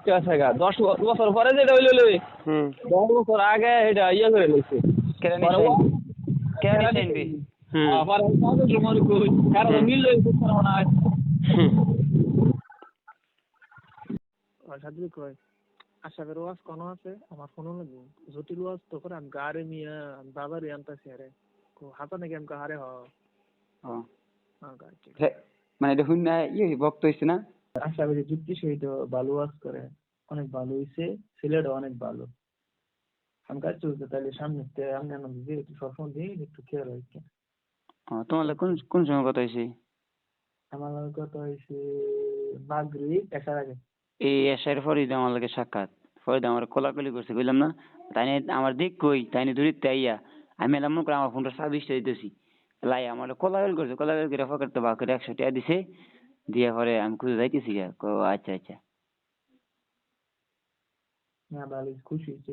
ঠিক আছে গা 10 বছর পরে যেটা হইলো লই হুম 10 বছর আগে এটা ইয়ে করে লইছে কেন পরে নিছেন ও- কেন কেন নিছেন নিছে? বি হুম পরে কাগজ জমা কই কারণ হুম মিল লইছে মনে হয় হুম সাথে কয় আশাকের ওয়াজ কোনো আছে আমার ফোনও লাগবে জটিল ওয়াজ তো করে আমি গাড়ি মিয়া বাবার আনতাছি আরে হাতা নাকি আমি হারে হ ও হ্যাঁ গাড়ি মানে এটা শুন না ভক্ত হইছে না আশা করি যুক্তি সহিত ভালো ওয়াজ করে অনেক ভালো হয়েছে ছেলেটা অনেক ভালো আমি কাজ চলছে তাহলে সামনে আমি আনন্দ দিয়ে একটু সবসময় দিই একটু খেয়াল রাখি তোমার লাগে কোন কোন সময় কথা হইছে আমার লগে কথা হয়েছে মাগরিব এসার আগে এই এসের পরে আমার লাগে সাক্ষাৎ পরে আমার কোলাকুলি করছে কইলাম না তাই আমার দিক কই তাই দূরিতে আইয়া আমি এলাম মনে করে আমার ফোনটা সার্ভিস দিতেছি লাই আমার কোলাকুলি করছে কোলাকুলি করে পকেট তো বাকি 100 টাকা দিছে দিয়ে পরে আমি খুঁজে যাইতেছি গা আচ্ছা আচ্ছা না ভালো খুশি হয়েছে